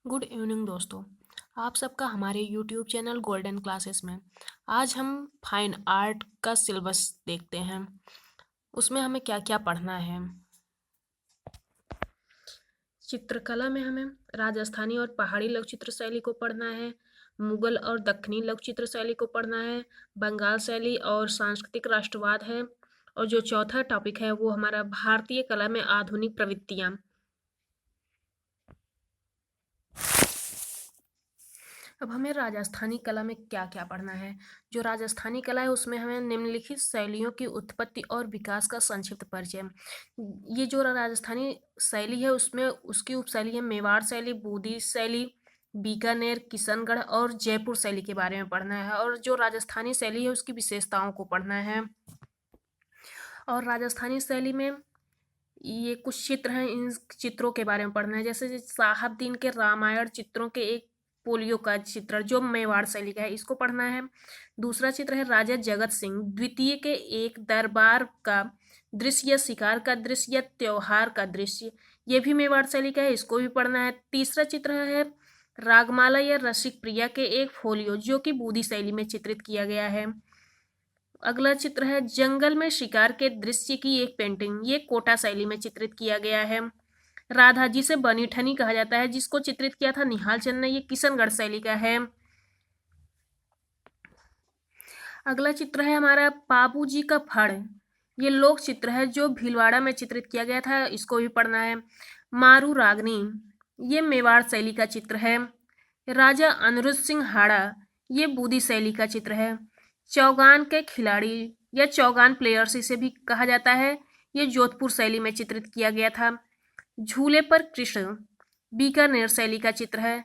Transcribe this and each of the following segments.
Good evening दोस्तों। आप सबका हमारे यूट्यूब चैनल गोल्डन क्लासेस में आज हम फाइन आर्ट का सिलेबस देखते हैं। उसमें हमें क्या क्या पढ़ना है। चित्रकला में हमें राजस्थानी और पहाड़ी लघु चित्र शैली को पढ़ना है, मुगल और दक्षिणी लघु चित्र शैली को पढ़ना है, बंगाल शैली और सांस्कृतिक राष्ट्रवाद है, और जो चौथा टॉपिक है वो हमारा भारतीय कला में आधुनिक प्रवृत्तियाँ। अब हमें राजस्थानी कला में क्या क्या पढ़ना है। जो राजस्थानी कला है उसमें हमें निम्नलिखित शैलियों की उत्पत्ति और विकास का संक्षिप्त परिचय। ये जो राजस्थानी शैली है उसमें उसकी उपशैली है मेवाड़ शैली, बूंदी शैली, बीकानेर, किशनगढ़ और जयपुर शैली के बारे में पढ़ना है। और जो राजस्थानी शैली है उसकी विशेषताओं को पढ़ना है। और राजस्थानी शैली में ये कुछ चित्र हैं, इन चित्रों के बारे में पढ़ना है। जैसे साहबदीन के रामायण चित्रों के एक पोलियो का चित्र जो मेवाड़ शैली का है, इसको पढ़ना है। दूसरा चित्र है राजा जगत सिंह द्वितीय के एक दरबार का दृश्य या शिकार का दृश्य या त्योहार का दृश्य, ये भी मेवाड़ शैली का है, इसको भी पढ़ना है। तीसरा चित्र है रागमाला या रसिक प्रिया के एक फोलियो जो कि बूंदी शैली में चित्रित किया गया है। अगला चित्र है जंगल में शिकार के दृश्य की एक पेंटिंग, ये कोटा शैली में चित्रित किया गया है। राधा जी से बनी ठनी कहा जाता है जिसको चित्रित किया था निहाल चंद ने, ये किशनगढ़ शैली का है। अगला चित्र है हमारा बाबू जी का फड़, ये लोक चित्र है जो भीलवाड़ा में चित्रित किया गया था, इसको भी पढ़ना है। मारू रागनी, ये मेवाड़ शैली का चित्र है। राजा अनिरुद्ध सिंह हाड़ा, ये बूंदी शैली का चित्र है। चौगान के खिलाड़ी या चौगान प्लेयर्स इसे भी कहा जाता है, ये जोधपुर शैली में चित्रित किया गया था। झूले पर कृष्ण, बीकानेर शैली का चित्र है।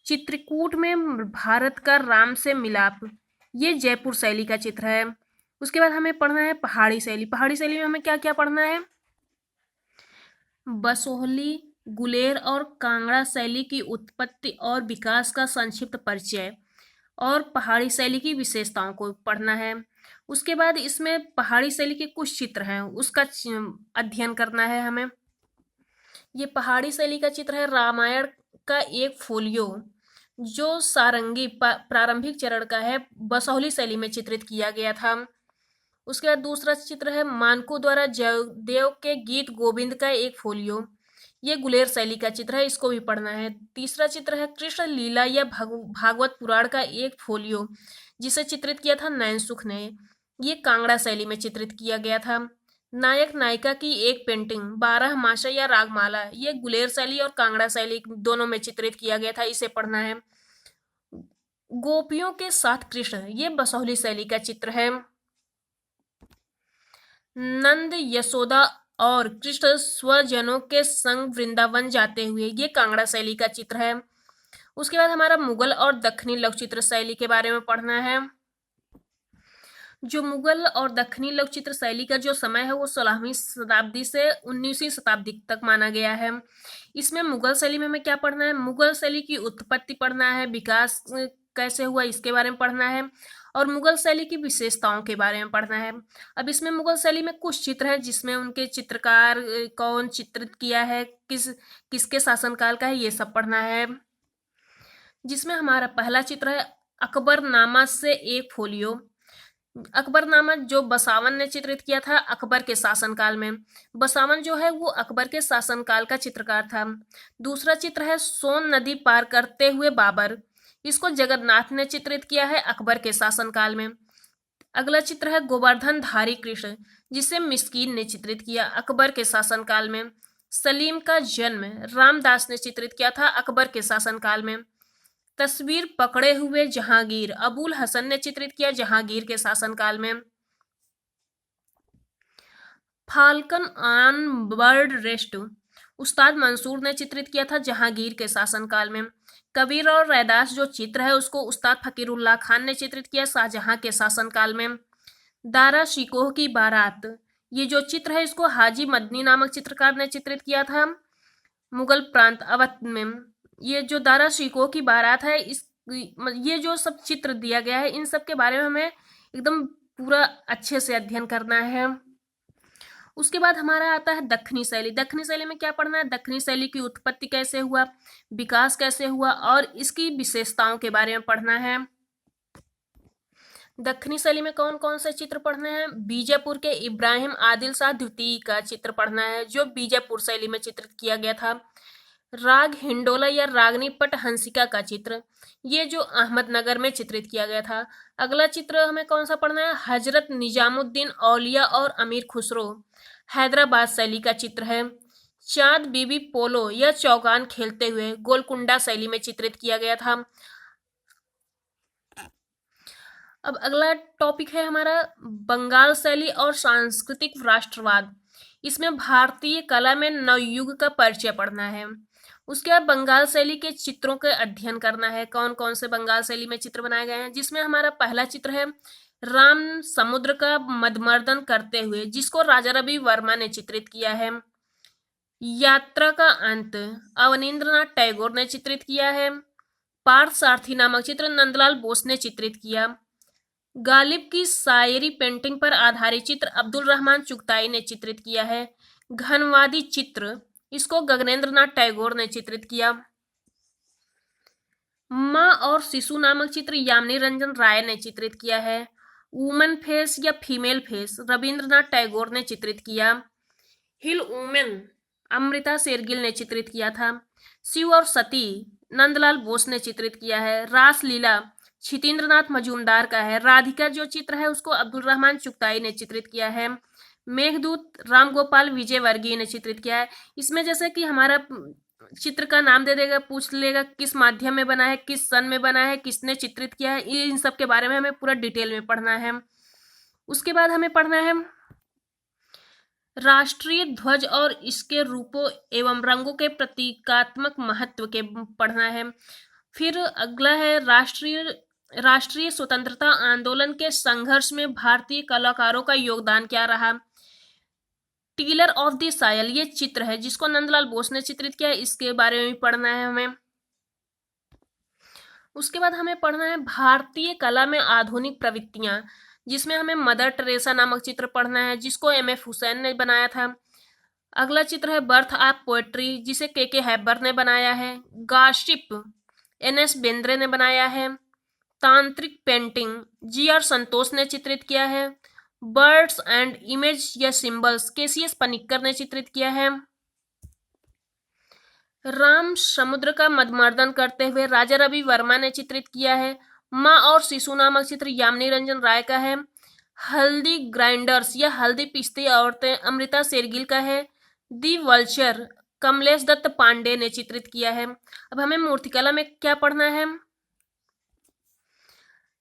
चित्रकूट में भारत का राम से मिलाप, ये जयपुर शैली का चित्र है। उसके बाद हमें पढ़ना है पहाड़ी शैली। पहाड़ी शैली में हमें क्या क्या पढ़ना है। बसोहली, गुलेर और कांगड़ा शैली की उत्पत्ति और विकास का संक्षिप्त परिचय और पहाड़ी शैली की विशेषताओं को पढ़ना है। उसके बाद इसमें पहाड़ी शैली के कुछ चित्र हैं उसका अध्ययन करना है हमें। ये पहाड़ी शैली का चित्र है रामायण का एक फोलियो जो सारंगी प्रारंभिक चरण का है, बसौली शैली में चित्रित किया गया था। उसके बाद दूसरा चित्र है मानकू द्वारा जयदेव के गीत गोविंद का एक फोलियो, ये गुलेर शैली का चित्र है, इसको भी पढ़ना है। तीसरा चित्र है कृष्ण लीला या भागवत पुराण का एक फोलियो जिसे चित्रित किया था नैनसुख ने, ये कांगड़ा शैली में चित्रित किया गया था। नायक नायिका की एक पेंटिंग 12 मासा या रागमाला, ये गुलेर शैली और कांगड़ा शैली दोनों में चित्रित किया गया था, इसे पढ़ना है। गोपियों के साथ कृष्ण, ये बसौली शैली का चित्र है। नंद यशोदा और कृष्ण स्वजनों के संग वृंदावन जाते हुए, ये कांगड़ा शैली का चित्र है। उसके बाद हमारा मुगल और दक्षिणी लघु चित्र शैली के बारे में पढ़ना है। जो मुगल और दक्षिणी लघु चित्र शैली का जो समय है वो 16वीं शताब्दी से 19वीं शताब्दी तक माना गया है। इसमें मुगल शैली में हमें क्या पढ़ना है, मुगल शैली की उत्पत्ति पढ़ना है, विकास कैसे हुआ इसके बारे में पढ़ना है, और मुगल शैली की विशेषताओं के बारे में पढ़ना है। अब इसमें मुगल शैली में कुछ चित्र हैं जिसमें उनके चित्रकार कौन चित्रित किया है, किसके शासनकाल का है, ये सब पढ़ना है। जिसमें हमारा पहला चित्र है अकबरनामा से एक फोलियो। अकबरनामा जो बसावन ने चित्रित किया था अकबर के शासनकाल में, बसावन जो है वो अकबर के शासनकाल का चित्रकार था। दूसरा चित्र है सोन नदी पार करते हुए बाबर, इसको जगन्नाथ ने चित्रित किया है अकबर के शासनकाल में। अगला चित्र है गोवर्धन धारी कृष्ण जिसे मिस्कीन ने चित्रित किया अकबर के शासनकाल में। सलीम का जन्म रामदास ने चित्रित किया था अकबर के शासनकाल में। तस्वीर पकड़े हुए जहांगीर अबुल हसन ने चित्रित किया जहांगीर के शासनकाल में। फाल्कन ऑन बर्ड रेस्ट उस्ताद मंसूर ने चित्रित किया था जहांगीर के शासनकाल में। कबीर और रैदास जो चित्र है उसको उस्ताद फकीरुल्लाह खान ने चित्रित किया शाहजहां के शासनकाल में। दारा शिकोह की बारात, ये जो चित्र है इसको हाजी मदनी नामक चित्रकार ने चित्रित किया था मुगल प्रांत अवध में। ये जो दारा शिकोह की बारात है इस ये जो सब चित्र दिया गया है इन सब के बारे में हमें एकदम पूरा अच्छे से अध्ययन करना है। उसके बाद हमारा आता है दक्षिणी शैली। दक्षिणी शैली में क्या पढ़ना है? दक्षिणी शैली की उत्पत्ति कैसे हुआ, विकास कैसे हुआ और इसकी विशेषताओं के बारे में पढ़ना है। दक्षिणी शैली में कौन कौन से चित्र पढ़ने हैं? बीजापुर के इब्राहिम आदिल शाह द्वितीय का चित्र पढ़ना है, जो बीजापुर शैली में चित्रित किया गया था। राग हिंडोला या रागनी पट हंसिका का चित्र, ये जो अहमदनगर में चित्रित किया गया था। अगला चित्र हमें कौन सा पढ़ना है? हजरत निजामुद्दीन औलिया और अमीर खुसरो, हैदराबाद शैली का चित्र है। चांद बीबी पोलो या चौगान खेलते हुए, गोलकुंडा शैली में चित्रित किया गया था। अब अगला टॉपिक है हमारा बंगाल शैली और सांस्कृतिक राष्ट्रवाद। इसमें भारतीय कला में नवयुग का परिचय पढ़ना है। उसके बाद बंगाल शैली के चित्रों का अध्ययन करना है, कौन कौन से बंगाल शैली में चित्र बनाए गए हैं, जिसमें हमारा पहला चित्र है राम समुद्र का मदमर्दन करते हुए, जिसको राजा रवि वर्मा ने चित्रित किया है। यात्रा का अंत अवनींद्रनाथ टैगोर ने चित्रित किया है। पार्थ सारथी नामक चित्र नंदलाल बोस ने चित्रित किया। गालिब की शायरी पेंटिंग पर आधारित चित्र अब्दुल रहमान चुगताई ने चित्रित किया है। घनवादी चित्र, इसको गगनेंद्रनाथ टैगोर ने चित्रित किया। माँ और शिशु नामक चित्र यामिनी रंजन राय ने चित्रित किया है। वुमन फेस या फीमेल फेस रविंद्रनाथ टैगोर ने चित्रित किया। हिल वुमेन अमृता शेरगिल ने चित्रित किया था। शिव और सती नंदलाल बोस ने चित्रित किया है। रासलीला छितेंद्रनाथ मजूमदार का है। राधिका जो चित्र है उसको अब्दुल रहमान चुगताई ने चित्रित किया है। मेघदूत रामगोपाल विजयवर्गीय ने चित्रित किया है। इसमें जैसे कि हमारा चित्र का नाम दे देगा, पूछ लेगा किस माध्यम में बना है, किस सन में बना है, किसने चित्रित किया है, इन सब के बारे में हमें पूरा डिटेल में पढ़ना है। उसके बाद हमें पढ़ना है राष्ट्रीय ध्वज और इसके रूपों एवं रंगों के प्रतीकात्मक महत्व के पढ़ना है। फिर अगला है राष्ट्रीय स्वतंत्रता आंदोलन के संघर्ष में भारतीय कलाकारों का योगदान क्या रहा। टीलर ऑफ द सायल ये चित्र है जिसको नंदलाल बोस ने चित्रित किया है, इसके बारे में पढ़ना है हमें। उसके बाद हमें पढ़ना है भारतीय कला में आधुनिक प्रवृत्तियां, जिसमें हमें मदर टेरेसा नामक चित्र पढ़ना है, जिसको एम.एफ. हुसैन ने बनाया था। अगला चित्र है बर्थ ऑफ पोएट्री, जिसे के हैबर ने बनाया है। गाशिप एन.एस. बेंद्रे ने बनाया है। तांत्रिक पेंटिंग जी.आर. संतोष ने चित्रित किया है। बर्ड्स एंड इमेज या सिंबल्स के.सी.एस. पनिक्कर ने चित्रित किया है। राम समुद्र का मदमर्दन करते हुए राजा रवि वर्मा ने चित्रित किया है। माँ और शिशु नामक चित्र यामिनी रंजन राय का है। हल्दी ग्राइंडर्स या हल्दी पीसती औरतें अमृता शेरगिल का है। दी वल्चर कमलेश दत्त पांडे ने चित्रित किया है। अब हमें मूर्तिकला में क्या पढ़ना है?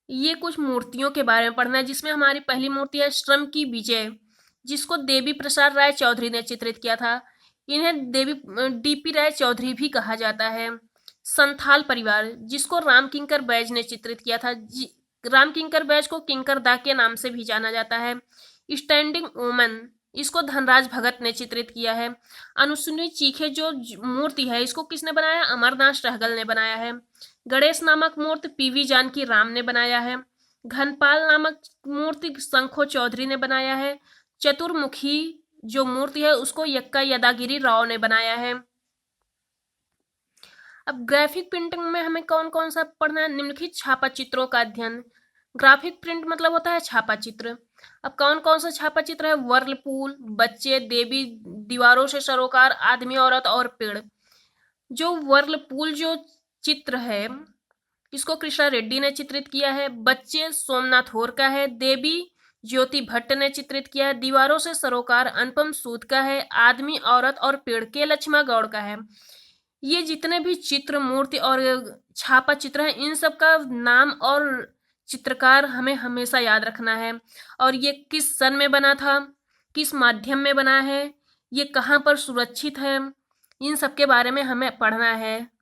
ये कुछ मूर्तियों के बारे में पढ़ना है, जिसमें हमारी पहली मूर्ति है श्रम की विजय, जिसको देवी प्रसाद राय चौधरी ने चित्रित किया था। इन्हें देवी डीपी राय चौधरी भी कहा जाता है। संथाल परिवार, जिसको राम किंकर बैज ने चित्रित किया था। राम किंकर बैज को किंकर दा के नाम से भी जाना जाता है। स्टैंडिंग वुमन, इसको धनराज भगत ने चित्रित किया है। अनुसुनी चीखे जो मूर्ति है इसको किसने बनाया? अमरनाथ सहगल ने बनाया है। गणेश नामक मूर्ति पीवी जानकी राम ने बनाया है। घनपाल नामक मूर्ति शंखो चौधरी ने बनाया है। चतुर्मुखी जो मूर्ति है उसको यक्का यदागिरी राव ने बनाया है। अब ग्राफिक प्रिंटिंग में हमें कौन कौन सा पढ़ना है? निम्नलिखित छापा चित्रों का अध्ययन। ग्राफिक प्रिंट मतलब होता है छापा चित्र। अब कौन कौन सा छापा चित्र है? वर्लपूल, बच्चे, देवी, दीवारों से सरोकार, आदमी, औरत और पेड़। जो वर्लपूल जो चित्र है इसको कृष्णा रेड्डी ने चित्रित किया है। बच्चे सोमनाथ होर का है। देवी ज्योति भट्ट ने चित्रित किया है। दीवारों से सरोकार अनुपम सूद का है। आदमी, औरत और पेड़ के लक्ष्मा गौड़ का है। ये जितने भी चित्र, मूर्ति और छापा चित्र हैं इन सब का नाम और चित्रकार हमें हमेशा याद रखना है। और ये किस सन में बना था, किस माध्यम में बना है, ये कहाँ पर सुरक्षित है, इन सब के बारे में हमें पढ़ना है।